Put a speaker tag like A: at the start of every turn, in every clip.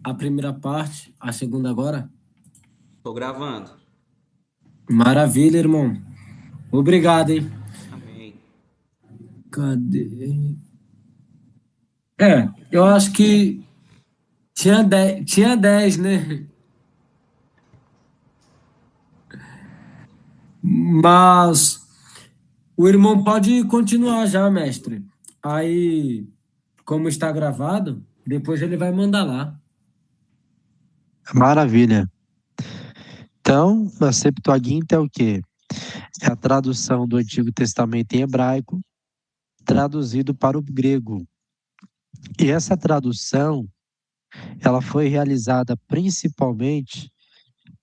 A: a primeira parte, a segunda agora?
B: Tô gravando.
A: Maravilha, irmão. Obrigado, hein?
B: Amém.
A: Cadê? Eu acho que tinha 10, né? Mas o irmão pode continuar já, mestre. Aí, como está gravado, depois ele vai mandar lá.
C: Maravilha. Então, a Septuaginta é o quê? É a tradução do Antigo Testamento em hebraico, traduzido para o grego. E essa tradução, ela foi realizada principalmente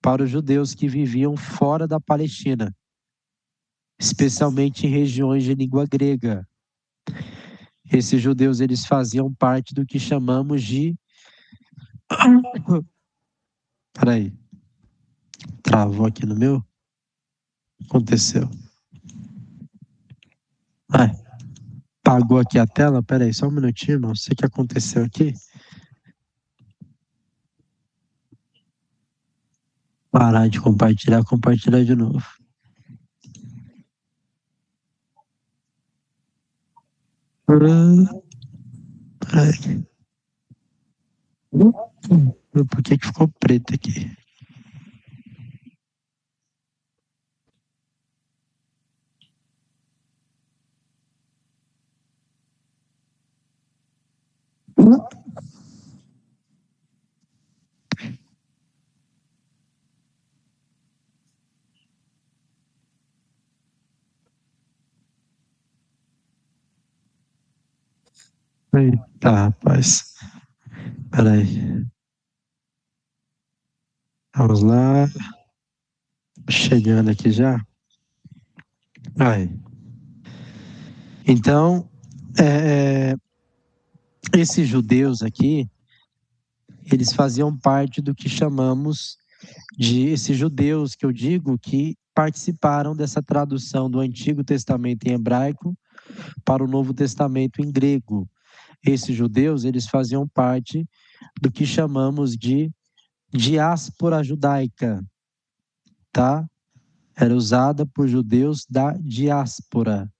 C: para os judeus que viviam fora da Palestina, especialmente em regiões de língua grega. Esses judeus, eles faziam parte do que chamamos de... Peraí, travou aqui no meu? Aconteceu. Ai, apagou aqui a tela? Peraí, só um minutinho, irmão. Não sei o que aconteceu aqui. Parar de compartilhar, compartilhar de novo. Ai, por que que ficou preto aqui? Eita, rapaz. Peraí. Vamos lá. Chegando aqui já. Aí. Então, é, esses judeus aqui, eles faziam parte do que chamamos de esses judeus que eu digo que participaram dessa tradução do Antigo Testamento em hebraico para o Novo Testamento em grego. Esses judeus, eles faziam parte do que chamamos de diáspora judaica, tá? Era usada por judeus da diáspora,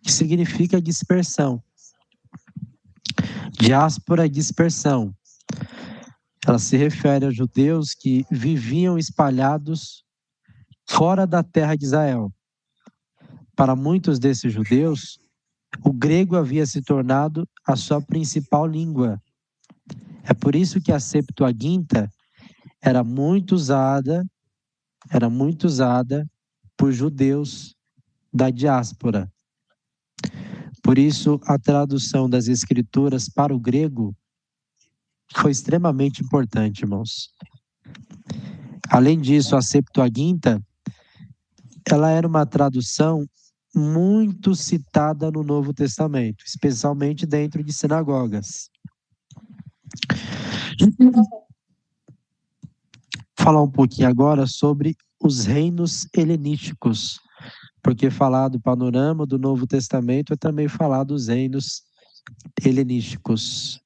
C: que significa dispersão. Diáspora é dispersão. Ela se refere a judeus que viviam espalhados fora da terra de Israel. Para muitos desses judeus, o grego havia se tornado a sua principal língua. É por isso que a Septuaginta era muito usada por judeus da diáspora. Por isso, a tradução das escrituras para o grego foi extremamente importante, irmãos. Além disso, a Septuaginta, ela era uma tradução muito citada no Novo Testamento, especialmente dentro de sinagogas. Falar um pouquinho agora sobre os reinos helenísticos, porque falar do panorama do Novo Testamento é também falar dos reinos helenísticos.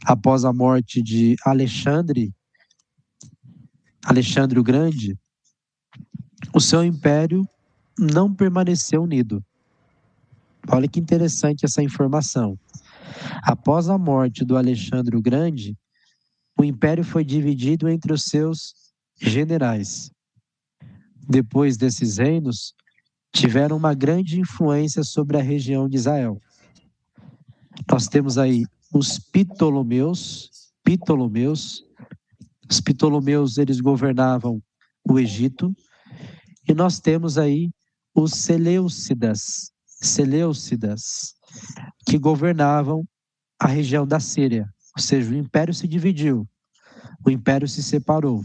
C: Após a morte de Alexandre o Grande, o seu império não permaneceu unido. Olha que interessante essa informação. Após a morte do Alexandre o Grande, o império foi dividido entre os seus generais. Depois desses reinos, tiveram uma grande influência sobre a região de Israel. Nós temos aí os Ptolomeus. Os Ptolomeus, eles governavam o Egito. E nós temos aí os Seleucidas, que governavam a região da Síria. Ou seja, o império se dividiu, o império se separou.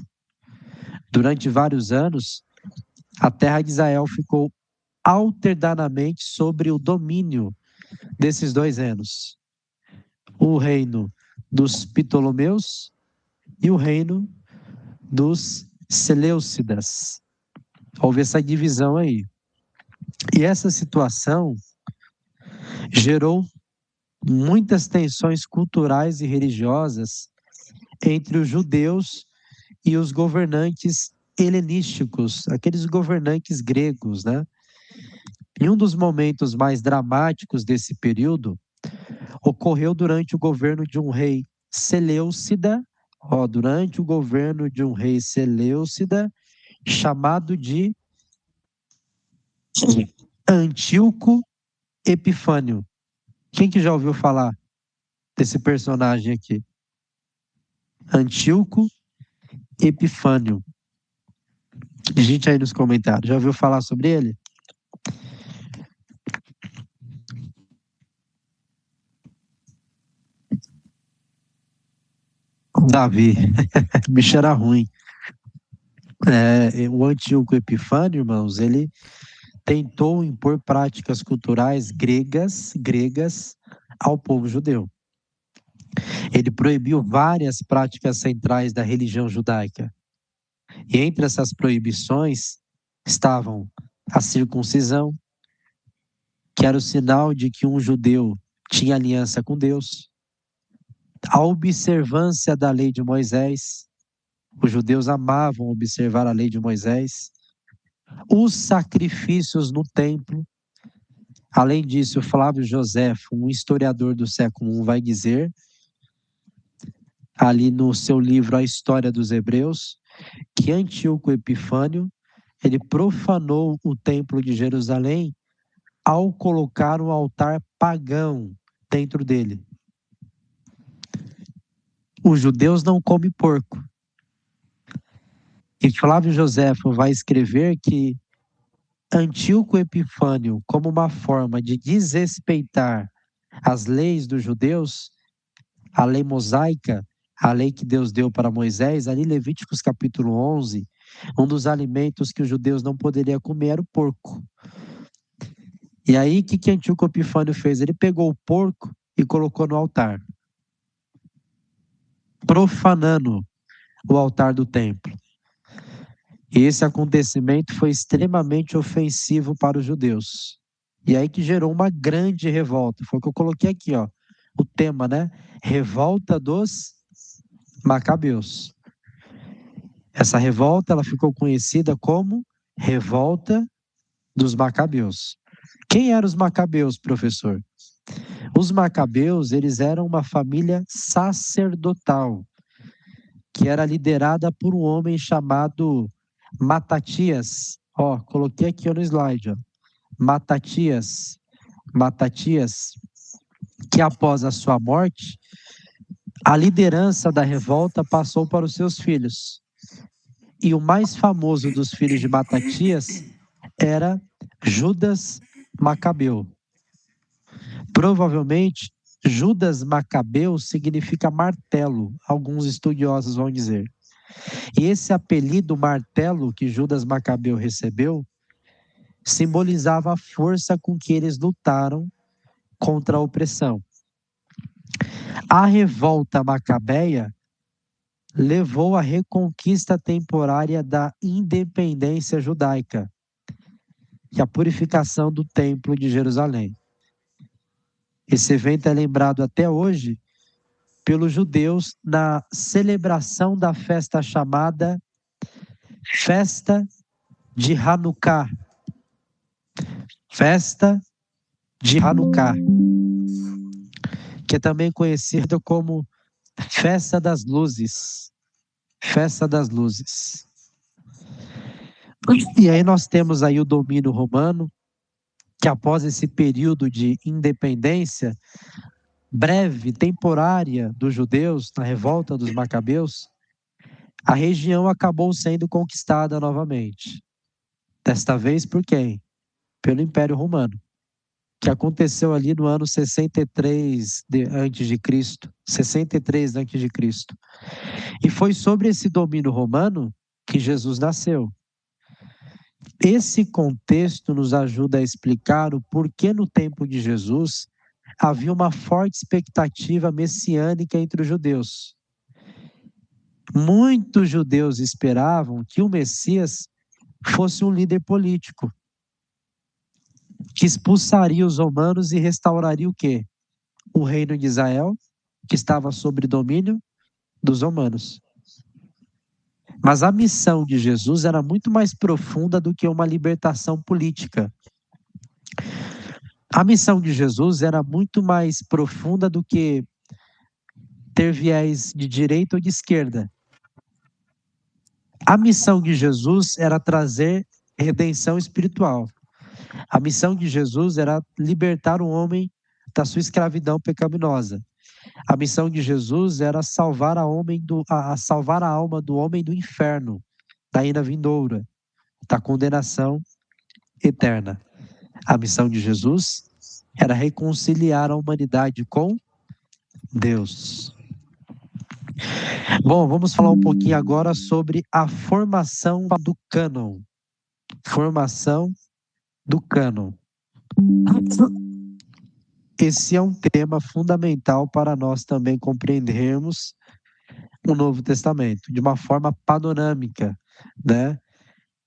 C: Durante vários anos, a terra de Israel ficou alternadamente sobre o domínio desses dois reinos. O reino dos Ptolomeus e o reino dos Seleucidas. Houve essa divisão aí. E essa situação gerou muitas tensões culturais e religiosas entre os judeus e os governantes helenísticos, aqueles governantes gregos, né? E um dos momentos mais dramáticos desse período ocorreu durante o governo de um rei Seleucida, durante o governo de um rei Seleucida, chamado de Antíoco Epifânio. Quem que já ouviu falar desse personagem aqui? Antíoco Epifânio. Digite aí nos comentários. Já ouviu falar sobre ele? Davi. O bicho era ruim. O Antíoco Epifânio, irmãos, ele tentou impor práticas culturais gregas ao povo judeu. Ele proibiu várias práticas centrais da religião judaica. E entre essas proibições estavam a circuncisão, que era o sinal de que um judeu tinha aliança com Deus, a observância da lei de Moisés, os judeus amavam observar a lei de Moisés, os sacrifícios no templo. Além disso, Flávio Joséfo, um historiador do século I, vai dizer, ali no seu livro A História dos Hebreus, que Antíoco Epifânio, ele profanou o templo de Jerusalém ao colocar um altar pagão dentro dele. Os judeus não comem porco. E Flávio Joséfo vai escrever que Antíoco Epifânio, como uma forma de desrespeitar as leis dos judeus, a lei mosaica, a lei que Deus deu para Moisés, ali Levíticos capítulo 11, um dos alimentos que os judeus não poderiam comer era o porco. E aí, o que Antíoco Epifânio fez? Ele pegou o porco e colocou no altar, profanando o altar do templo. E esse acontecimento foi extremamente ofensivo para os judeus. E aí que gerou uma grande revolta. Foi o que eu coloquei aqui, ó, o tema, né? Revolta dos Macabeus. Essa revolta, ela ficou conhecida como Revolta dos Macabeus. Quem eram os Macabeus, professor? Os Macabeus, eles eram uma família sacerdotal, que era liderada por um homem chamado Matatias. Coloquei aqui no slide, ó. Matatias, que após a sua morte, a liderança da revolta passou para os seus filhos. E o mais famoso dos filhos de Matatias era Judas Macabeu. Provavelmente, Judas Macabeu significa martelo, alguns estudiosos vão dizer. E esse apelido martelo que Judas Macabeu recebeu simbolizava a força com que eles lutaram contra a opressão. A revolta macabeia levou à reconquista temporária da independência judaica e a purificação do Templo de Jerusalém. Esse evento é lembrado até hoje pelos judeus na celebração da festa chamada Festa de Hanukkah. Festa de Hanukkah, que é também conhecida como Festa das Luzes. Festa das Luzes. E aí nós temos aí o domínio romano, que após esse período de independência breve, temporária dos judeus, na revolta dos Macabeus, a região acabou sendo conquistada novamente. Desta vez por quem? Pelo Império Romano, que aconteceu ali no ano 63 a.C., 63 a.C. E foi sobre esse domínio romano que Jesus nasceu. Esse contexto nos ajuda a explicar o porquê no tempo de Jesus havia uma forte expectativa messiânica entre os judeus. Muitos judeus esperavam que o Messias fosse um líder político, que expulsaria os romanos e restauraria o quê? O reino de Israel, que estava sob domínio dos romanos. Mas a missão de Jesus era muito mais profunda do que uma libertação política. A missão de Jesus era muito mais profunda do que ter viés de direita ou de esquerda. A missão de Jesus era trazer redenção espiritual. A missão de Jesus era libertar o homem da sua escravidão pecaminosa. A missão de Jesus era salvar salvar a alma do homem do inferno, da ira vindoura, da condenação eterna. A missão de Jesus era reconciliar a humanidade com Deus. Bom, vamos falar um pouquinho agora sobre a formação do cânon. Formação do cânon. Esse é um tema fundamental para nós também compreendermos o Novo Testamento de uma forma panorâmica, né?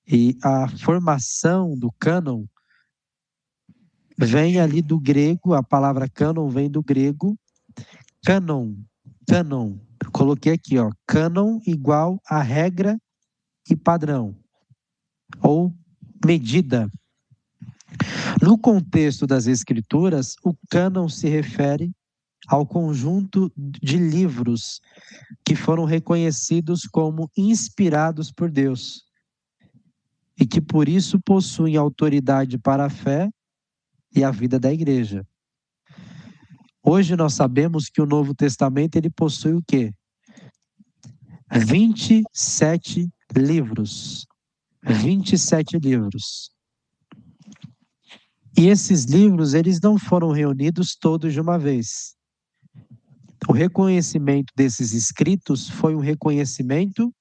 C: E a formação do cânon vem ali do grego, a palavra cânon vem do grego cânon. Eu coloquei aqui, ó, cânon igual a regra e padrão, ou medida. No contexto das Escrituras, o cânon se refere ao conjunto de livros que foram reconhecidos como inspirados por Deus e que por isso possuem autoridade para a fé e a vida da igreja. Hoje nós sabemos que o Novo Testamento ele possui o quê? 27 livros. 27 livros. E esses livros, eles não foram reunidos todos de uma vez. O reconhecimento desses escritos foi um reconhecimento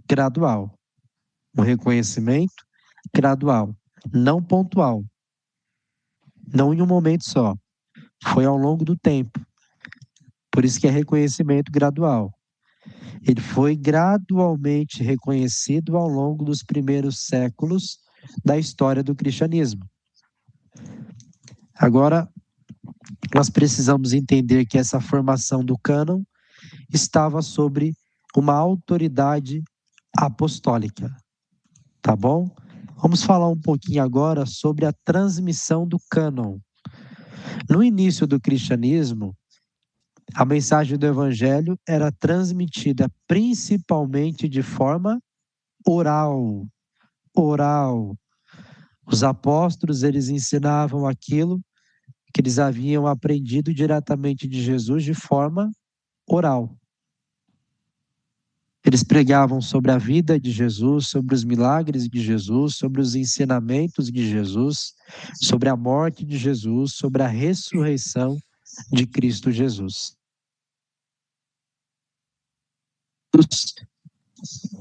C: gradual. Um reconhecimento gradual, não pontual. Não em um momento só. Foi ao longo do tempo. Por isso que é reconhecimento gradual. Ele foi gradualmente reconhecido ao longo dos primeiros séculos da história do cristianismo. Agora, nós precisamos entender que essa formação do cânon estava sobre uma autoridade apostólica. Tá bom? Vamos falar um pouquinho agora sobre a transmissão do cânon. No início do cristianismo, a mensagem do evangelho era transmitida principalmente de forma oral. Oral. Os apóstolos, eles ensinavam aquilo que eles haviam aprendido diretamente de Jesus de forma oral. Eles pregavam sobre a vida de Jesus, sobre os milagres de Jesus, sobre os ensinamentos de Jesus, sobre a morte de Jesus, sobre a ressurreição de Cristo Jesus.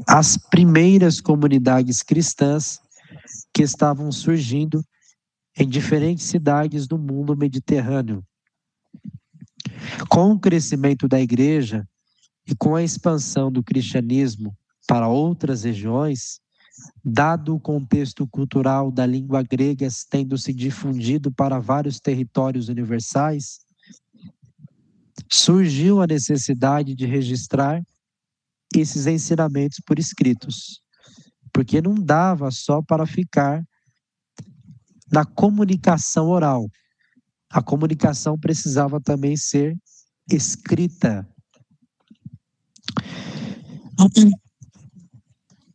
C: As primeiras comunidades cristãs que estavam surgindo em diferentes cidades do mundo mediterrâneo. Com o crescimento da igreja e com a expansão do cristianismo para outras regiões, dado o contexto cultural da língua grega tendo se difundido para vários territórios universais, surgiu a necessidade de registrar esses ensinamentos por escritos, porque não dava só para ficar na comunicação oral. A comunicação precisava também ser escrita.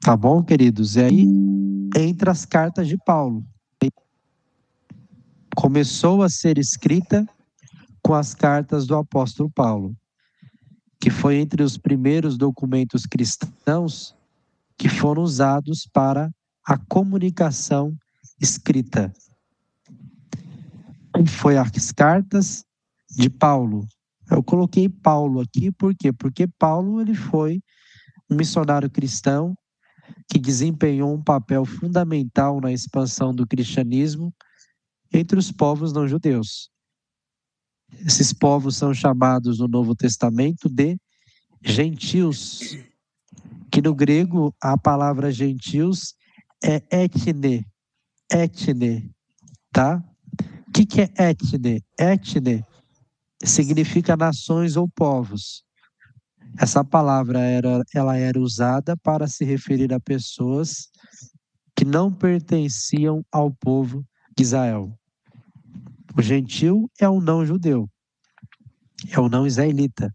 C: Tá bom, queridos? E aí entra as cartas de Paulo. Começou a ser escrita com as cartas do apóstolo Paulo, que foi entre os primeiros documentos cristãos que foram usados para a comunicação escrita. Foi as cartas de Paulo. Eu coloquei Paulo aqui, por quê? Porque Paulo ele foi um missionário cristão que desempenhou um papel fundamental na expansão do cristianismo entre os povos não judeus. Esses povos são chamados no Novo Testamento de gentios, que no grego a palavra gentios é etne, tá? O que é etne? Etne significa nações ou povos. Essa palavra ela era usada para se referir a pessoas que não pertenciam ao povo de Israel. O gentil é o não judeu, é o não israelita.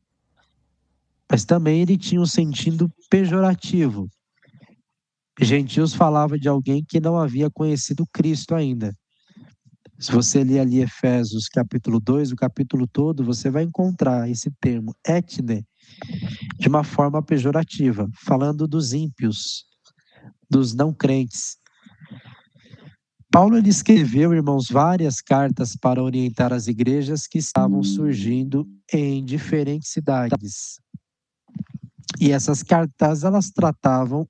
C: Mas também ele tinha um sentido pejorativo. Gentios falava de alguém que não havia conhecido Cristo ainda. Se você ler ali Efésios capítulo 2, o capítulo todo, você vai encontrar esse termo, etne, de uma forma pejorativa, falando dos ímpios, dos não crentes. Paulo ele escreveu, irmãos, várias cartas para orientar as igrejas que estavam surgindo em diferentes cidades. E essas cartas, elas tratavam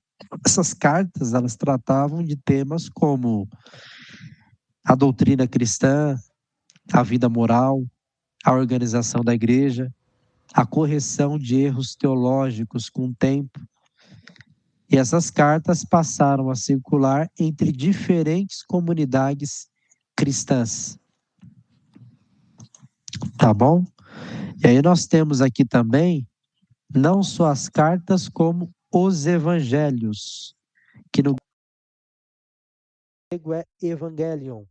C: de temas como a doutrina cristã, a vida moral, a organização da igreja, a correção de erros teológicos com o tempo. E essas cartas passaram a circular entre diferentes comunidades cristãs. Tá bom? E aí nós temos aqui também não só as cartas, como os evangelhos, que no grego é evangelion.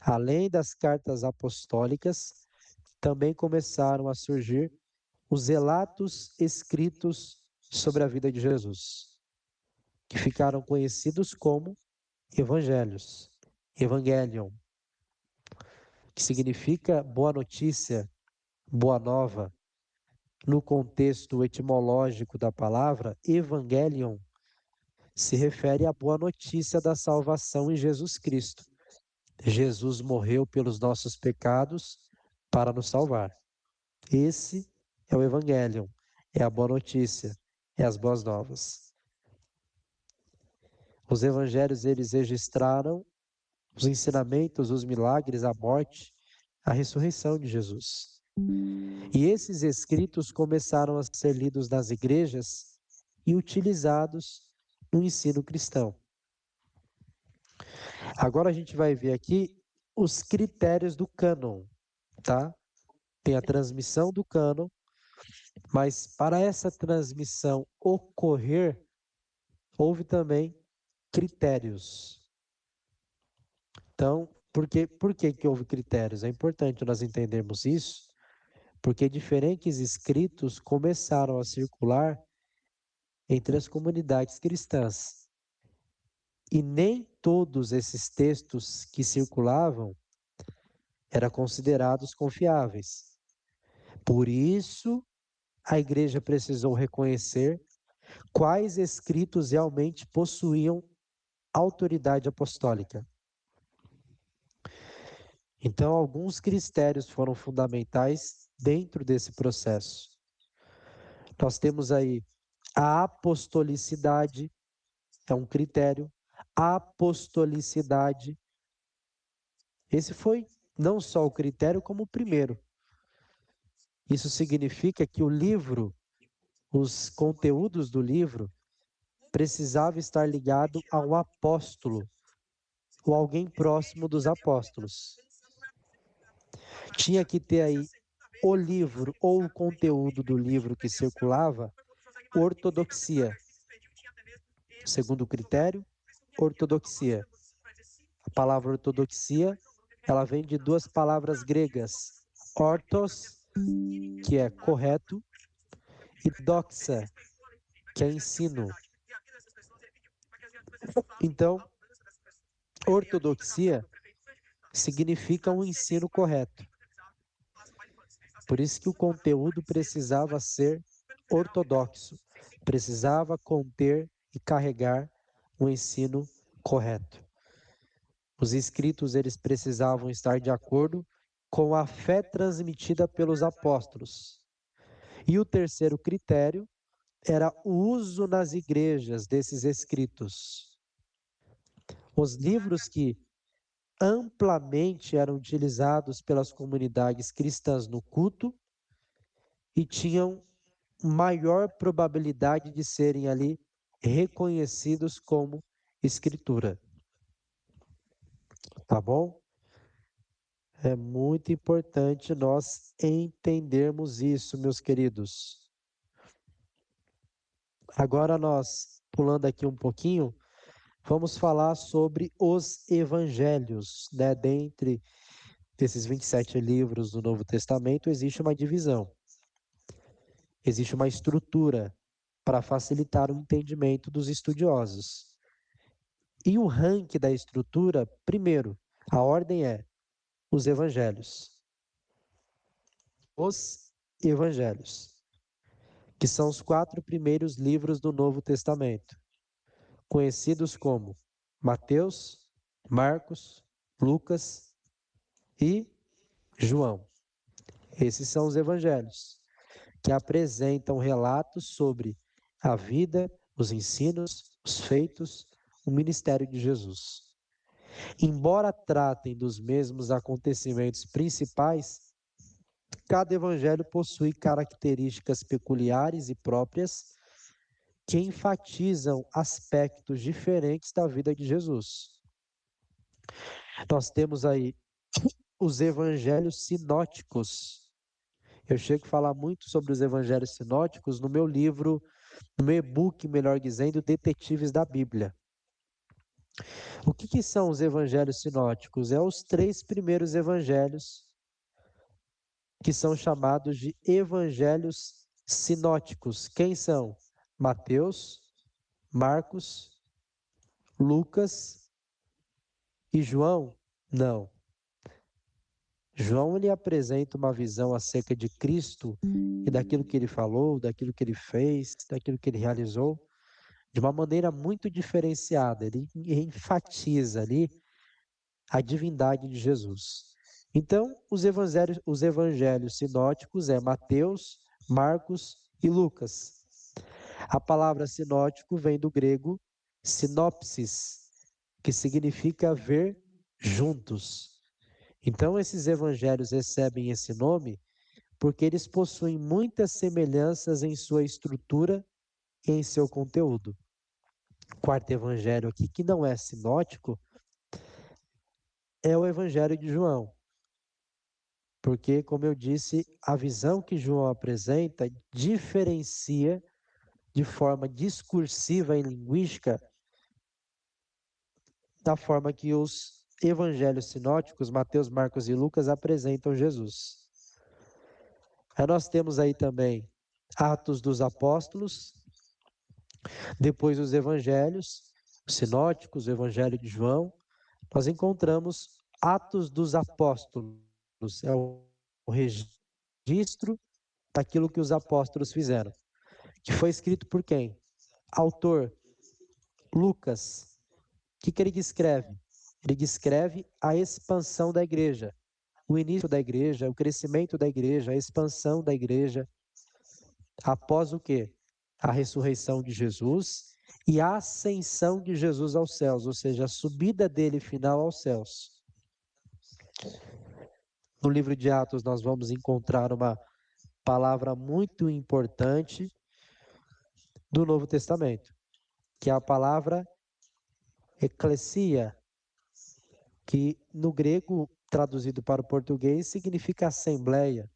C: Além das cartas apostólicas, também começaram a surgir os relatos escritos sobre a vida de Jesus, que ficaram conhecidos como evangelhos, evangelion, que significa boa notícia, boa nova. No contexto etimológico da palavra, evangelion se refere à boa notícia da salvação em Jesus Cristo. Jesus morreu pelos nossos pecados para nos salvar. Esse é o Evangelion, é a boa notícia, é as boas novas. Os evangelhos, eles registraram os ensinamentos, os milagres, a morte, a ressurreição de Jesus. E esses escritos começaram a ser lidos nas igrejas e utilizados no ensino cristão. Agora a gente vai ver aqui os critérios do cânon, tá? Tem a transmissão do cânon, mas para essa transmissão ocorrer, houve também critérios. Então, por que houve critérios? É importante nós entendermos isso, porque diferentes escritos começaram a circular entre as comunidades cristãs. E nem todos esses textos que circulavam eram considerados confiáveis. Por isso, a igreja precisou reconhecer quais escritos realmente possuíam autoridade apostólica. Então, alguns critérios foram fundamentais dentro desse processo. Nós temos aí a apostolicidade, é um critério. A apostolicidade, esse foi não só o critério, como o primeiro. Isso significa que o livro, os conteúdos do livro, precisava estar ligado a um apóstolo, ou alguém próximo dos apóstolos. Tinha que ter aí o livro ou o conteúdo do livro que circulava, ortodoxia. Segundo critério, ortodoxia. A palavra ortodoxia, ela vem de duas palavras gregas, ortos, que é correto, e doxa, que é ensino. Então, ortodoxia significa um ensino correto. Por isso que o conteúdo precisava ser ortodoxo, precisava conter e carregar um ensino correto. Os escritos, eles precisavam estar de acordo com a fé transmitida pelos apóstolos. E o terceiro critério era o uso nas igrejas desses escritos. Os livros que amplamente eram utilizados pelas comunidades cristãs no culto e tinham maior probabilidade de serem ali reconhecidos como escritura. Tá bom? É muito importante nós entendermos isso, meus queridos. Agora nós, pulando aqui um pouquinho, vamos falar sobre os evangelhos, né? Dentre esses 27 livros do Novo Testamento, existe uma divisão, existe uma estrutura para facilitar o entendimento dos estudiosos. E o ranking da estrutura, primeiro, a ordem é os evangelhos. Os evangelhos, que são os 4 primeiros livros do Novo Testamento, conhecidos como Mateus, Marcos, Lucas e João. Esses são os evangelhos, que apresentam relatos sobre a vida, os ensinos, os feitos, o ministério de Jesus. Embora tratem dos mesmos acontecimentos principais, cada evangelho possui características peculiares e próprias que enfatizam aspectos diferentes da vida de Jesus. Nós temos aí os evangelhos sinóticos. Eu chego a falar muito sobre os evangelhos sinóticos no meu livro, no meu e-book, melhor dizendo, Detetives da Bíblia. O que são os evangelhos sinóticos? É os 3 primeiros evangelhos que são chamados de evangelhos sinóticos. Quem são? Mateus, Marcos, Lucas e João? Não. João ele apresenta uma visão acerca de Cristo e daquilo que ele falou, daquilo que ele fez, daquilo que ele realizou, de uma maneira muito diferenciada. Ele enfatiza ali a divindade de Jesus. Então, os evangelhos sinóticos é Mateus, Marcos e Lucas. A palavra sinótico vem do grego sinopsis, que significa ver juntos. Então, esses evangelhos recebem esse nome porque eles possuem muitas semelhanças em sua estrutura e em seu conteúdo. O 4º evangelho aqui, que não é sinótico, é o evangelho de João. Porque, como eu disse, a visão que João apresenta diferencia de forma discursiva e linguística da forma que os evangelhos sinóticos, Mateus, Marcos e Lucas, apresentam Jesus. Aí nós temos aí também Atos dos Apóstolos, depois os evangelhos sinóticos, o evangelho de João, nós encontramos Atos dos Apóstolos, é o registro daquilo que os apóstolos fizeram, que foi escrito por quem? Autor, Lucas. O que ele descreve? Ele descreve a expansão da igreja, o início da igreja, o crescimento da igreja, a expansão da igreja, após o quê? A ressurreição de Jesus e a ascensão de Jesus aos céus, ou seja, a subida dele final aos céus. No livro de Atos nós vamos encontrar uma palavra muito importante do Novo Testamento, que é a palavra eclesia, que no grego, traduzido para o português, significa assembleia,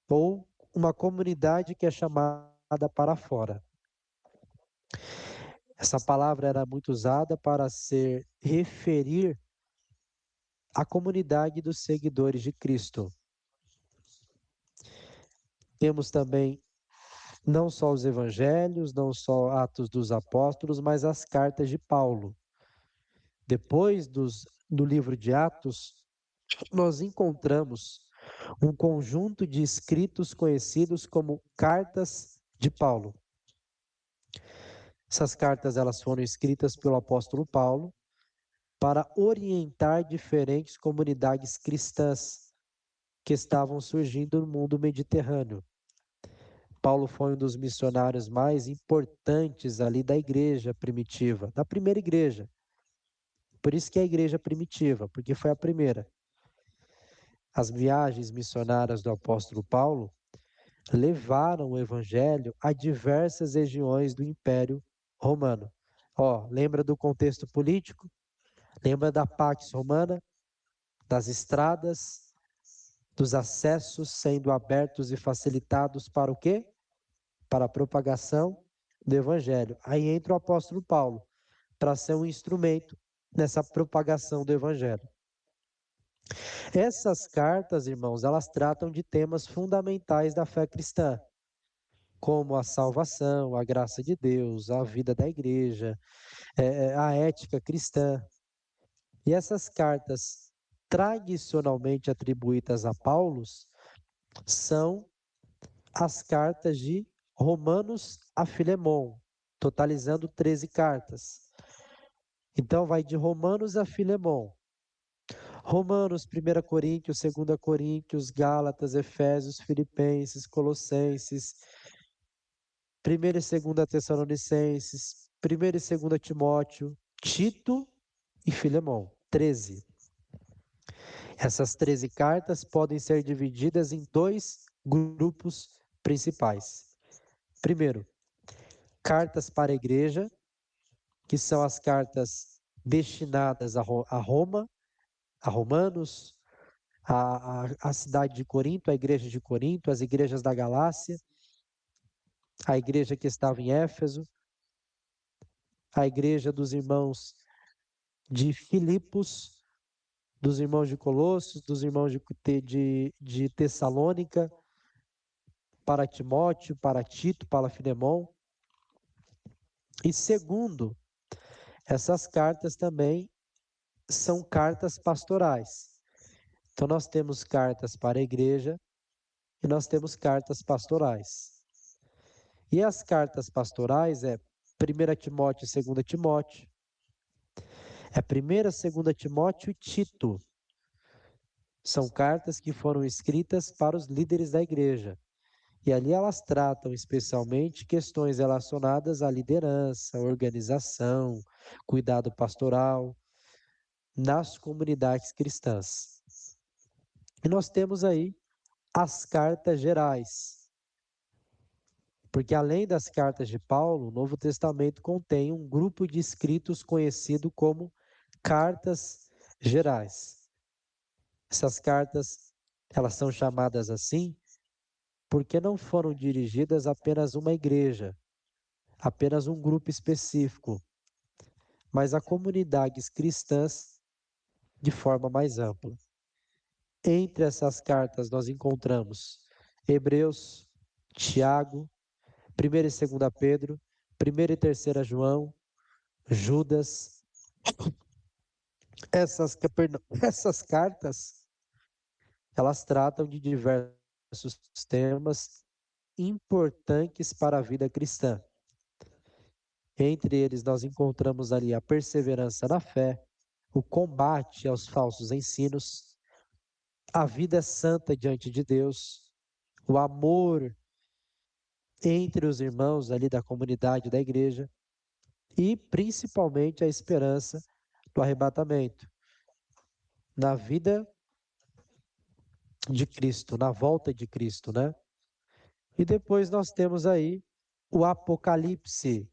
C: ou uma comunidade que é chamada para fora. Essa palavra era muito usada para se referir à comunidade dos seguidores de Cristo. Temos também não só os evangelhos, não só Atos dos Apóstolos, mas as cartas de Paulo. Depois do livro de Atos, nós encontramos um conjunto de escritos conhecidos como cartas de Paulo. Essas cartas elas foram escritas pelo apóstolo Paulo para orientar diferentes comunidades cristãs que estavam surgindo no mundo mediterrâneo. Paulo foi um dos missionários mais importantes ali da igreja primitiva, da primeira igreja. Por isso que é a igreja primitiva, porque foi a primeira. As viagens missionárias do apóstolo Paulo levaram o evangelho a diversas regiões do Império Romano. Lembra do contexto político? Lembra da Pax Romana? Das estradas, dos acessos sendo abertos e facilitados para o quê? para a propagação do Evangelho. Aí entra o apóstolo Paulo, para ser um instrumento nessa propagação do Evangelho. Essas cartas, irmãos, elas tratam de temas fundamentais da fé cristã, como a salvação, a graça de Deus, a vida da igreja, a ética cristã. E essas cartas tradicionalmente atribuídas a Paulo são as cartas de Romanos a Filemon, totalizando 13 cartas. Então vai de Romanos a Filemon. Romanos, 1 Coríntios, 2 Coríntios, Gálatas, Efésios, Filipenses, Colossenses, 1 e 2 Tessalonicenses, 1 e 2 Timóteo, Tito e Filemon. 13. Essas 13 cartas podem ser divididas em dois grupos principais. Primeiro, cartas para a igreja, que são as cartas destinadas a Roma, a Romanos, a cidade de Corinto, a igreja de Corinto, as igrejas da Galácia, a igreja que estava em Éfeso, a igreja dos irmãos de Filipos, dos irmãos de Colossos, dos irmãos de Tessalônica, para Timóteo, para Tito, para Filemon. E segundo, essas cartas também são cartas pastorais. Então nós temos cartas para a igreja e nós temos cartas pastorais. E as cartas pastorais é 1 Timóteo e 2 Timóteo, é 1ª, 2 Timóteo e Tito. São cartas que foram escritas para os líderes da igreja. E ali elas tratam especialmente questões relacionadas à liderança, organização, cuidado pastoral nas comunidades cristãs. E nós temos aí as cartas gerais. Porque além das cartas de Paulo, o Novo Testamento contém um grupo de escritos conhecido como cartas gerais. Essas cartas, elas são chamadas assim porque não foram dirigidas a apenas uma igreja, apenas um grupo específico, mas a comunidades cristãs de forma mais ampla. Entre essas cartas nós encontramos Hebreus, Tiago, 1ª e 2 Pedro, 1ª e 3 João, Judas. Essas cartas, elas tratam de diversos temas importantes para a vida cristã. Entre eles nós encontramos ali a perseverança na fé, o combate aos falsos ensinos, a vida santa diante de Deus, o amor entre os irmãos ali da comunidade da igreja e principalmente a esperança do arrebatamento, na vida de Cristo, na volta de Cristo, né? E depois nós temos aí o Apocalipse.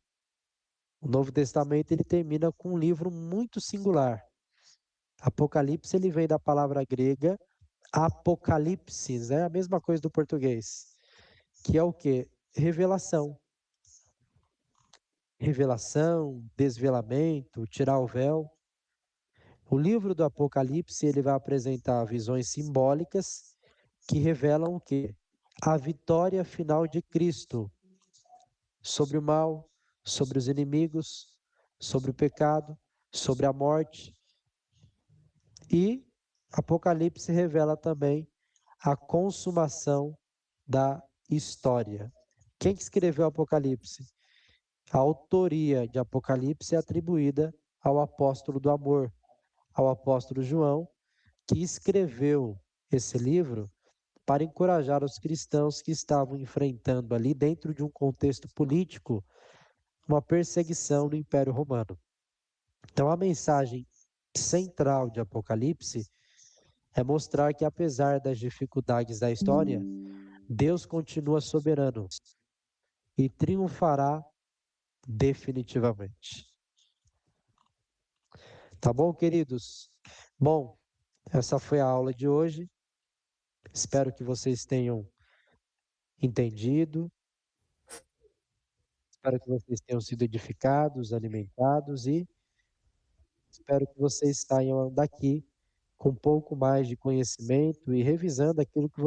C: O Novo Testamento ele termina com um livro muito singular. Apocalipse ele vem da palavra grega apocalipsis, é a mesma coisa do português, que é o quê? Revelação. Revelação, desvelamento, tirar o véu. O livro do Apocalipse ele vai apresentar visões simbólicas que revelam o quê? A vitória final de Cristo sobre o mal, sobre os inimigos, sobre o pecado, sobre a morte. E Apocalipse revela também a consumação da história. Quem que escreveu Apocalipse? A autoria de Apocalipse é atribuída ao apóstolo do amor, ao apóstolo João, que escreveu esse livro para encorajar os cristãos que estavam enfrentando ali, dentro de um contexto político, uma perseguição no Império Romano. Então, a mensagem central de Apocalipse é mostrar que, apesar das dificuldades da história, Deus continua soberano e triunfará definitivamente. Tá bom, queridos? Bom, essa foi a aula de hoje. Espero que vocês tenham entendido, Espero que vocês tenham sido edificados, alimentados e espero que vocês saiam daqui com um pouco mais de conhecimento e revisando aquilo que